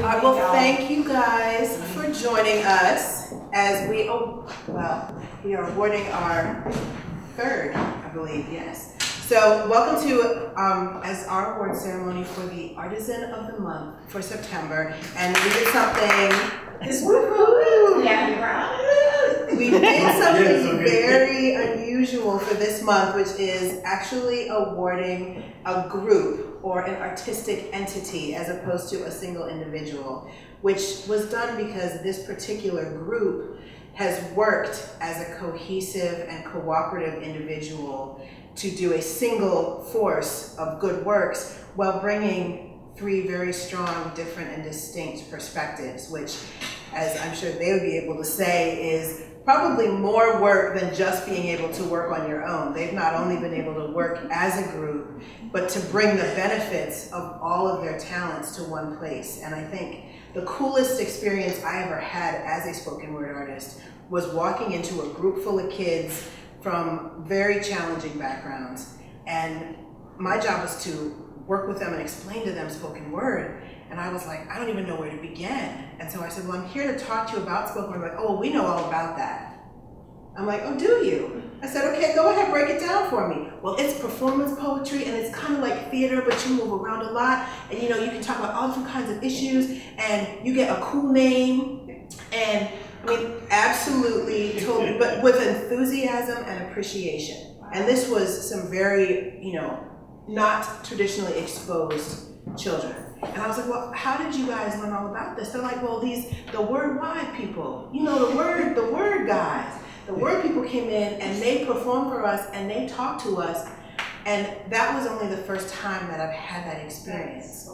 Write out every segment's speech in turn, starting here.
right, well, thank you guys for joining us as we, we are awarding our third, I believe, yes. So welcome to, as our award ceremony for the Artisan of the Month for September. And we did something, we did something very unusual for this month, which is actually awarding a group or an artistic entity as opposed to a single individual, which was done because this particular group has worked as a cohesive and cooperative individual to do a single force of good works while bringing three very strong, different, and distinct perspectives, which, as I'm sure they would be able to say, is probably more work than just being able to work on your own. They've not only been able to work as a group, but to bring the benefits of all of their talents to one place. And I think the coolest experience I ever had as a spoken word artist was walking into a group full of kids from very challenging backgrounds. And my job was to work with them and explain to them spoken word. And I was like, I don't even know where to begin. And so I said, well, I'm here to talk to you about spoken word. Like, oh, well, we know all about that. I'm like, oh, do you? I said, okay, go ahead, break it down for me. Well, it's performance poetry, and it's kind of like theater, but you move around a lot. And you know, you can talk about all different kinds of issues, and you get a cool name. And I mean, absolutely, totally, but with enthusiasm and appreciation. And this was some very, you know, not traditionally exposed children. And I was like, well, how did you guys learn all about this? They're like, well, the WordWIDE people, you know, the word guys. The word people came in and they performed for us and they talked to us. And that was only the first time that I've had that experience.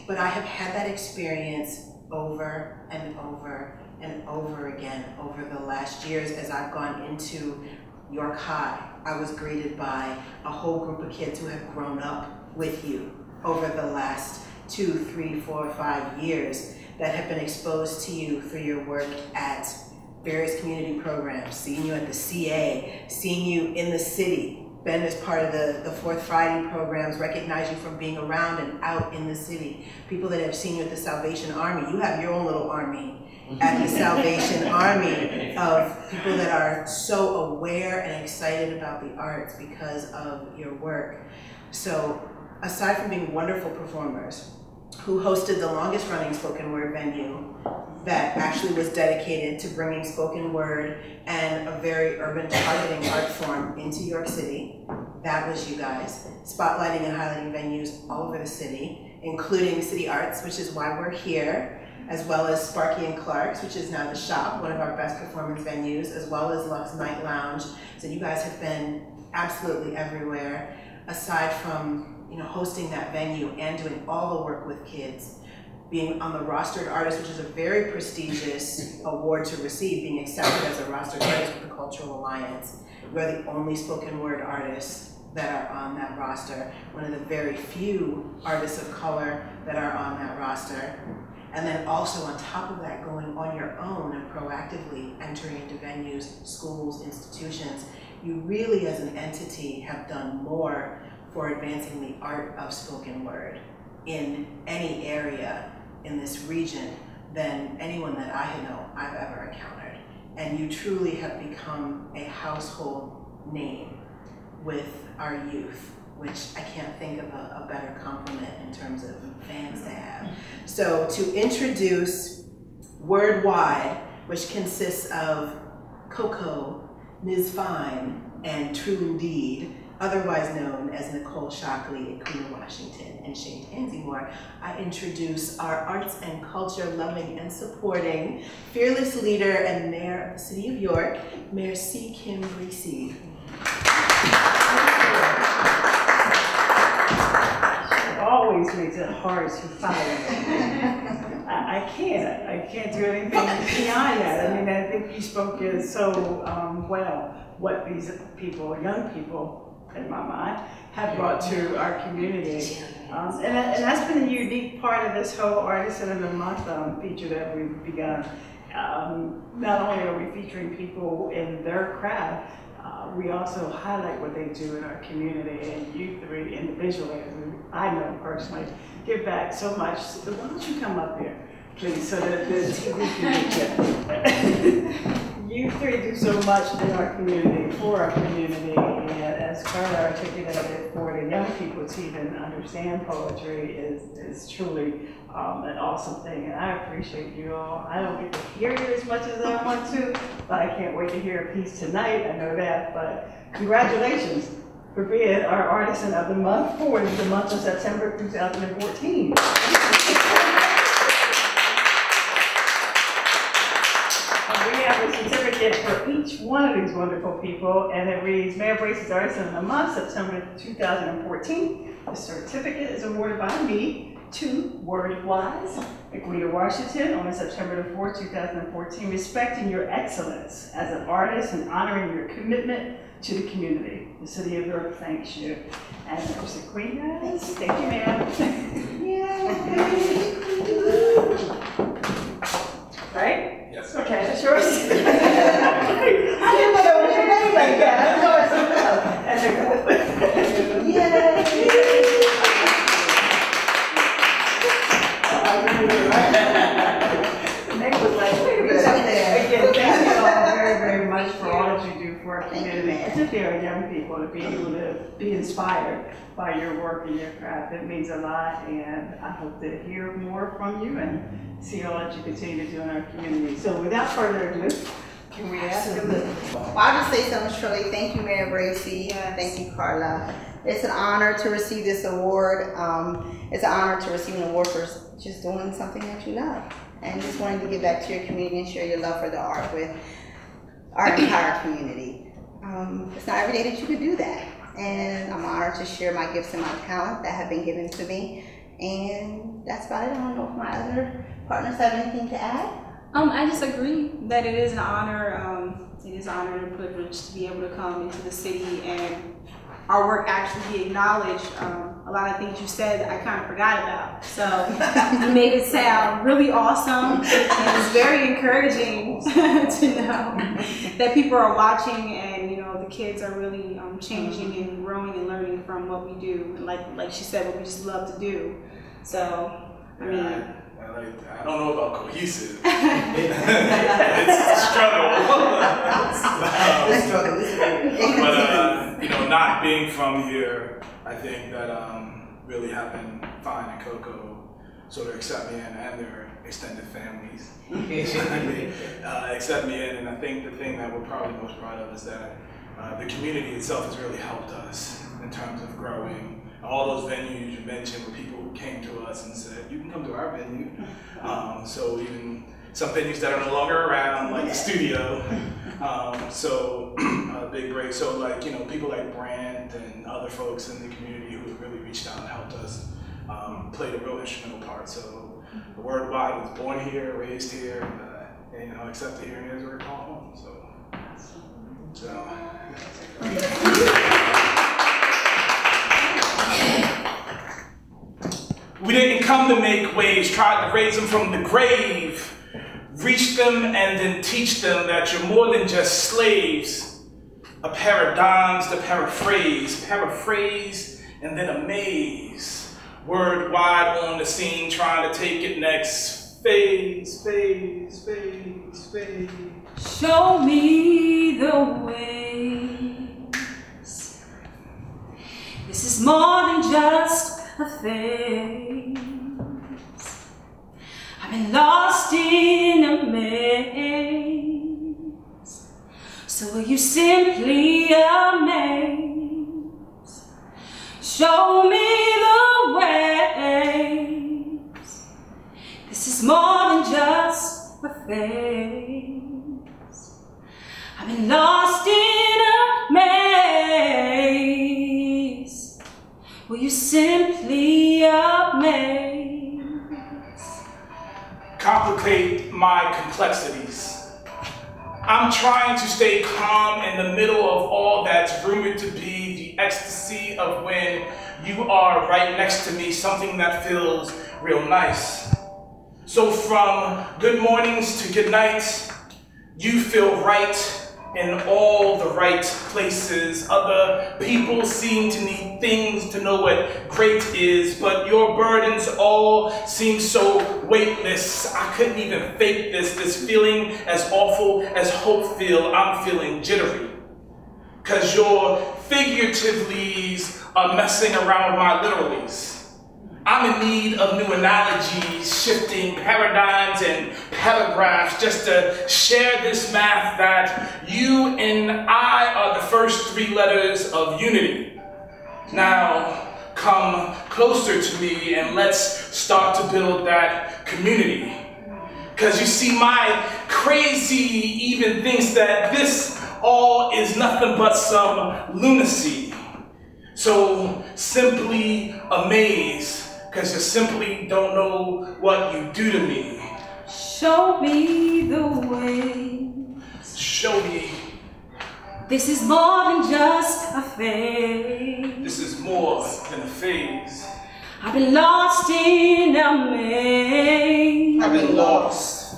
But I have had that experience over and over and over again over the last years as I've gone into York High. I was greeted by a whole group of kids who have grown up with you over the last 2, 3, 4, 5 years that have been exposed to you through your work at various community programs, seeing you at the CA, seeing you in the city, been as part of the Fourth Friday programs, recognize you from being around and out in the city. People that have seen you at the Salvation Army, you have your own little army at the Salvation Army of people that are so aware and excited about the arts because of your work. So aside from being wonderful performers, who hosted the longest running spoken word venue that actually was dedicated to bringing spoken word and a very urban targeting art form into York City. That was you guys, spotlighting and highlighting venues all over the city, including City Arts, which is why we're here, as well as Sparky and Clark's, which is now the Shop, one of our best performance venues, as well as Lux Night Lounge. So you guys have been absolutely everywhere, aside from hosting that venue and doing all the work with kids, being on the rostered artist, which is a very prestigious award to receive, being accepted as a rostered artist with the Cultural Alliance. We're the only spoken word artists that are on that roster, one of the very few artists of color that are on that roster. And then also on top of that, going on your own and proactively entering into venues, schools, institutions, you really as an entity have done more for advancing the art of spoken word in any area in this region than anyone that I know I've ever encountered. And you truly have become a household name with our youth, which I can't think of a better compliment in terms of fans to have. So to introduce WordWIDE, which consists of Coco, Ms. Fine, and True Indeed, otherwise known as Nicole Shockley, Akuna Washington, and Shane Tansymore, I introduce our arts and culture loving and supporting fearless leader and mayor of the city of York, Mayor C. Kim Breesy. It always makes it hard to follow. I can't do anything beyond that. I mean, I think you spoke it so well, what these people, young people, in my mind, have brought to our community. And that's been a unique part of this whole Artisan of the Month feature that we've begun. Not only are we featuring people in their craft, we also highlight what they do in our community, and you three individually, I know personally, give back so much. So why don't you come up here? please, so that the TV can get you three do so much in our community, for our community, and as Carla articulated, for the young people to even understand poetry is truly an awesome thing, and I appreciate you all. I don't get to hear you as much as I want to, but I can't wait to hear a piece tonight, I know that, but congratulations for being our Artisan of the Month for the month of September 2014. We have a certificate for each one of these wonderful people, and it reads, Mayor Bracy's Artisan of the Month, September 2014. The certificate is awarded by me to WordWIDE, Aguita, Washington, on September the 4th, 2014, respecting your excellence as an artist and honoring your commitment to the community. The City of York thanks you. And there's the Queen. Thank you, ma'am. Yay! Right? Yes. Okay, that's yours. I didn't know your name like that. I know it's something else. Yay! Nick was like, wait a minute. Again, thank you all very, very much for all that you do for our community, particularly our young people, to be able to be inspired by your work and your craft. It means a lot, and I hope to hear more from you and see all that you continue to do in our community. So without further ado, can we ask them? Well, I'll just say something shortly. Thank you, Mayor Bracy. Thank you, Carla. It's an honor to receive this award. It's an honor to receive an award for just doing something that you love and just wanting to give back to your community and share your love for the art with our entire community. It's not every day that you could do that. And I'm honored to share my gifts and my talent that have been given to me. And that's about it. I don't know if my other partners have anything to add. I just agree that it is an honor. It is an honor and a privilege to be able to come into the city and our work actually be acknowledged. A lot of things you said I kind of forgot about. So you made it sound really awesome, and it's very encouraging to know that people are watching, and you know the kids are really changing and growing and learning from what we do. And like she said, what we just love to do. So I mean. I don't know about cohesive. It's a struggle. But you know, not being from here, I think that really having Fine and Coco sort of accept me in, and their extended families accept me in. And I think the thing that we're probably most proud of is that the community itself has really helped us in terms of growing. All those venues you mentioned where people came to us and said, you can come to our venue. So even some venues that are no longer around, like the studio. So a big break. So like, you know, people like Brandt and other folks in the community who have really reached out and helped us played a real instrumental part. So the WordWIDE was born here, raised here, and you know, accepted here, and here's where we call home. So. We didn't come to make waves, tried to raise them from the grave, reach them and then teach them that you're more than just slaves. A pair of dimes to paraphrase and then amaze. WordWIDE on the scene, trying to take it next phase. Show me the ways. This is more than just a phase. I've been lost in a maze. So will you simply amaze? Show me the ways. This is more than just a phase. I've been lost in a maze. Will you simply amaze? Complicate my complexities. I'm trying to stay calm in the middle of all that's rumored to be the ecstasy of when you are right next to me, something that feels real nice. So from good mornings to good nights, you feel right in all the right places. Other people seem to need things to know what great is, but your burdens all seem so weightless. I couldn't even fake this feeling as awful as hope feel. I'm feeling jittery. Cause your figurativelys are messing around with my literallys. I'm in need of new analogies, shifting paradigms and paragraphs just to share this math that you and I are the first 3 letters of unity. Now, come closer to me and let's start to build that community. Because you see, my crazy even thinks that this all is nothing but some lunacy. So simply amazed, because you simply don't know what you do to me. Show me the way. Show me. This is more than just a phase. This is more than a phase. I've been lost in a maze. I've been lost.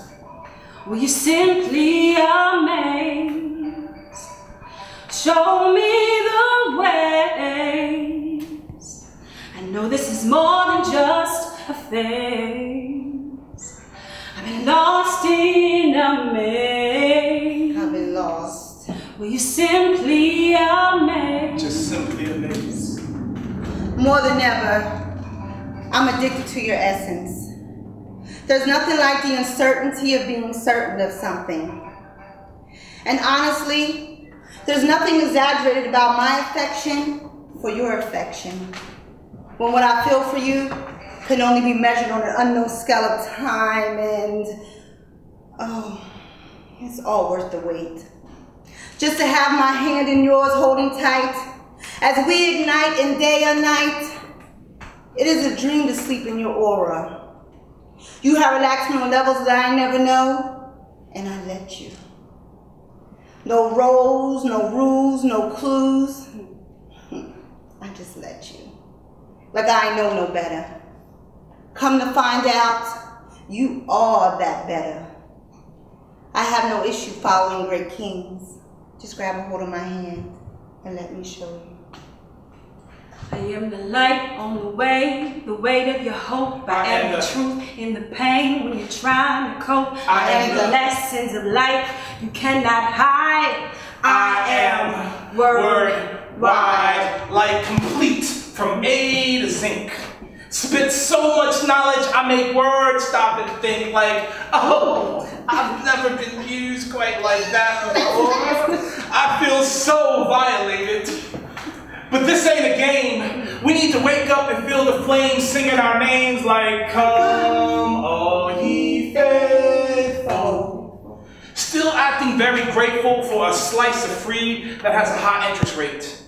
Will you simply amaze? Show me the ways. I know this is more than just a phase. I've been lost in a maze. I've been lost. Will you simply amaze? Just simply amaze. More than ever, I'm addicted to your essence. There's nothing like the uncertainty of being certain of something. And honestly, there's nothing exaggerated about my affection for your affection. When what I feel for you can only be measured on an unknown scale of time, and oh, it's all worth the wait. Just to have my hand in yours holding tight as we ignite in day or night. It is a dream to sleep in your aura. You have relaxed me on levels that I never know, and I let you. No roles, no rules, no clues. I just let you. Like I know no better. Come to find out, you are that better. I have no issue following great kings. Just grab a hold of my hand and let me show you. I am the light on the way, the weight of your hope. I am the truth in the pain when you're trying to cope. I am the lessons of life you cannot hide. I am WordWIDE, like complete from A to zinc. Spit so much knowledge, I make words stop and think like, oh, I've never been used quite like that before. I feel so violated. But this ain't a game. We need to wake up and feel the flames singing our names like, come, all ye faithful. Still acting very grateful for a slice of free that has a high interest rate.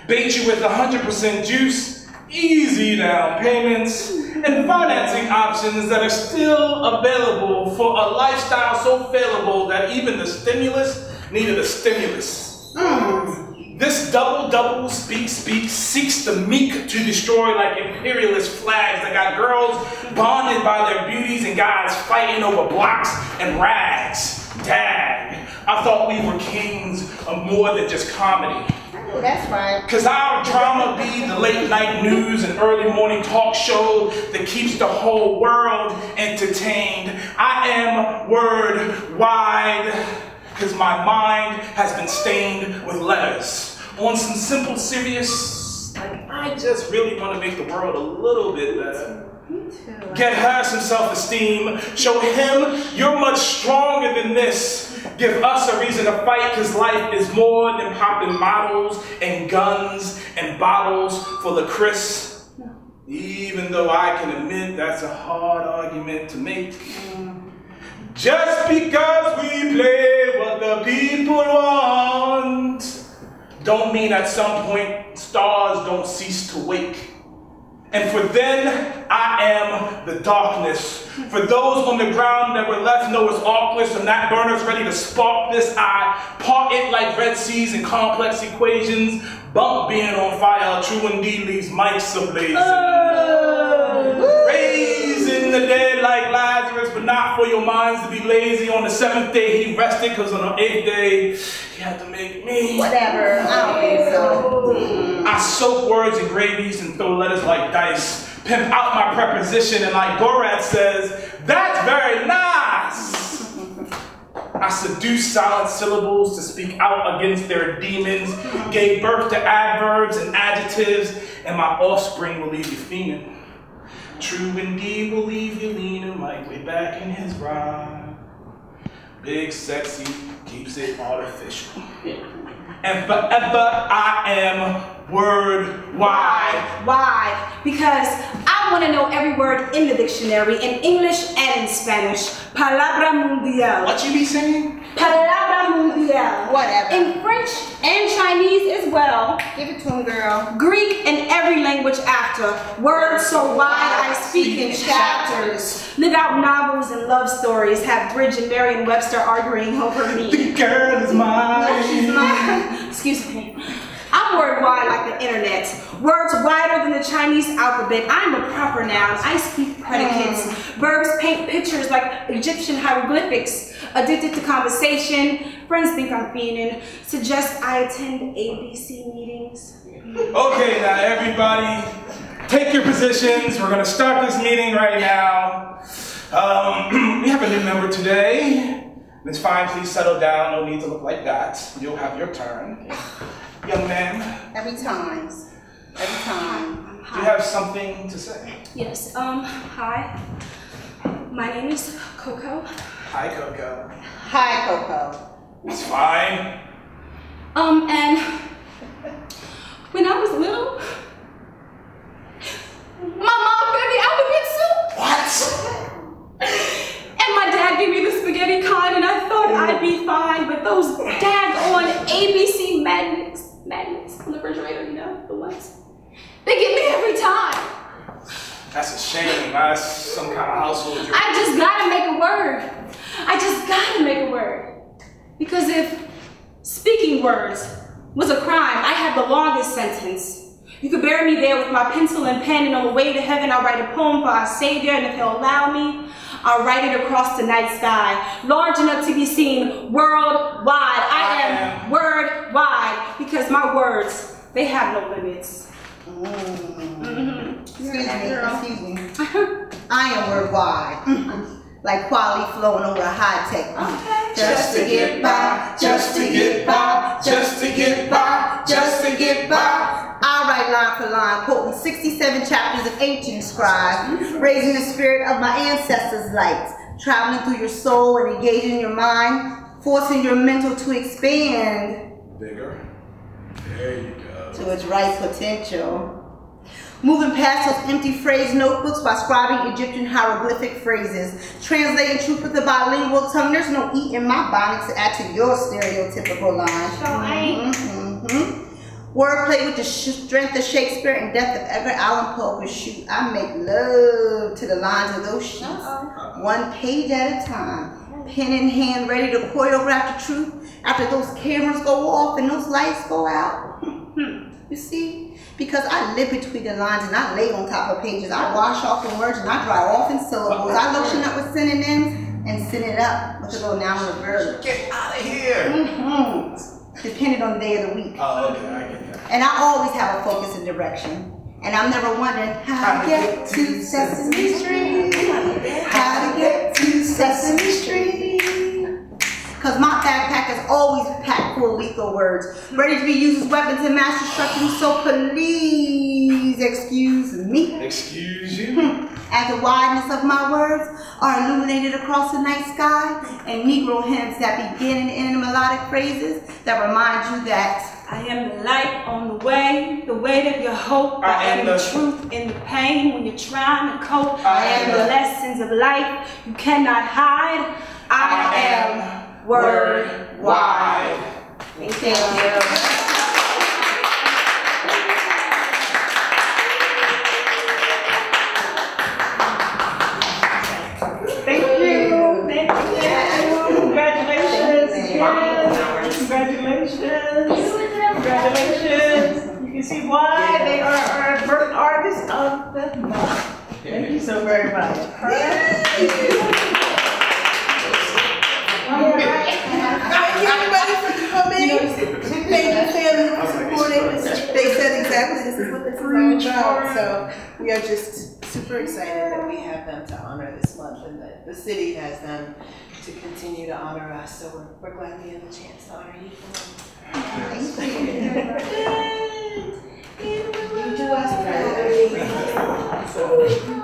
Bait you with 100% juice, easy down payments, and financing options that are still available for a lifestyle so failable that even the stimulus needed a stimulus. This double speak seeks the meek to destroy like imperialist flags that got girls bonded by their beauties and guys fighting over blocks and rags. Dag, I thought we were kings of more than just comedy. That's right. Cause our drama be the late night news and early morning talk show that keeps the whole world entertained. I am WordWIDE. Because my mind has been stained with letters. On some simple, serious, like, I just really want to make the world a little bit better. Me too. Get her some self-esteem. Show him you're much stronger than this. Give us a reason to fight, because life is more than popping models and guns and bottles full of Chris. Even though I can admit that's a hard argument to make. Just because we play what the people want, don't mean at some point stars don't cease to wake. And for then, I am the darkness. For those on the ground that were left Noah's Arkless and that burner's ready to spark this, I part it like Red Seas and complex equations. Bump being on fire, true indeed leaves mics ablazing. Raising the dead like Lazarus, but not for your minds to be lazy. On the 7th day he rested, because on the 8th day he had to make me. Whatever, I don't think so. I soak words in gravies and throw letters like dice. Pimp out my preposition, and like Borat says, that's very nice. I seduce silent syllables to speak out against their demons, gave birth to adverbs and adjectives, and my offspring will leave you fiending. True indeed will leave you leaning like way back in his rhyme. Big sexy keeps it artificial. And forever I am WordWIDE. Why? Because I want to know every word in the dictionary, in English and in Spanish. Palabra mundial. What you be saying? Palabra mundial. Whatever. In French and Chinese as well. Give it to him, girl. Greek and every language after. Words so wide I speak in chapters. Live out novels and love stories. Have Bridge and Merriam-Webster arguing over me. The girl is mine. Excuse me. I'm WordWIDE like the internet. Words wider than the Chinese alphabet. I'm a proper noun. I speak predicates. Verbs paint pictures like Egyptian hieroglyphics. Addicted to conversation. Friends think I'm fiending. Suggest I attend ABC meetings. Okay, now everybody, take your positions. We're going to start this meeting right now. We have a new member today. It's fine, please settle down. No need to look like that. You'll have your turn. Young man. Every time. Every time. Do you have something to say? Yes, hi. My name is Coco. Hi, Coco. Hi, Coco. It's fine. And when I was little, my mom fed me alphabet soup. What? And my dad gave me the spaghetti kind, and I thought I'd be fine, but those daggone ABC magnets on the refrigerator, you know, the ones, they get me every time. That's a shame. That's some kind of household. I just gotta make a word. I just gotta make a word. Because if speaking words was a crime, I have the longest sentence. You could bury me there with my pencil and pen, and on the way to heaven I'll write a poem for our Savior, and if he'll allow me, I'll write it across the night sky, large enough to be seen worldwide. I am WordWIDE, because my words, they have no limits. Excuse me. I am WordWIDE. Like quality flowing over high tech. Okay. Just to get by, just to get by, just to get by, just to get by. I write line for line, quoting 67 chapters of ancient scribe, raising the spirit of my ancestors' light, traveling through your soul and engaging your mind, forcing your mental to expand. Bigger. There you go. To its right potential. Moving past those empty phrase notebooks by scribing Egyptian hieroglyphic phrases, translating truth with a bilingual tongue. There's no E in my bonnets to add to your stereotypical line. Wordplay with the strength of Shakespeare and depth of Edgar Allan Poe could shoot. I make love to the lines of those sheets, one page at a time, pen in hand, ready to choreograph the truth after those cameras go off and those lights go out. You see? Because I live between the lines and I lay on top of pages. I wash off the words and I dry off in syllables. I lotion up with synonyms and send it up with a little noun and a verb. Get out of here. Depending on the day of the week. Oh, okay, I get that. And I always have a focus and direction. And I'm never wondering how to get to Sesame Street. How to get to Sesame Street. Because my backpack is always packed full of lethal words, ready to be used as weapons in mass destruction, so please excuse me. Excuse you? As the wideness of my words are illuminated across the night sky, and Negro hymns that begin and end in melodic phrases that remind you that I am the light on the weight of your hope. I am the truth in the pain when you're trying to cope. I am the lessons of life you cannot hide. I am WordWIDE. Thank you. Thank you. Thank you. Congratulations. Yes. Congratulations. Congratulations. You can see why they are our birth artists of the month. Thank you so very much. So we are just super excited that we have them to honor this month and that the city has them to continue to honor us. So we're glad we have a chance to honor you for them. Thank you. You do us proud.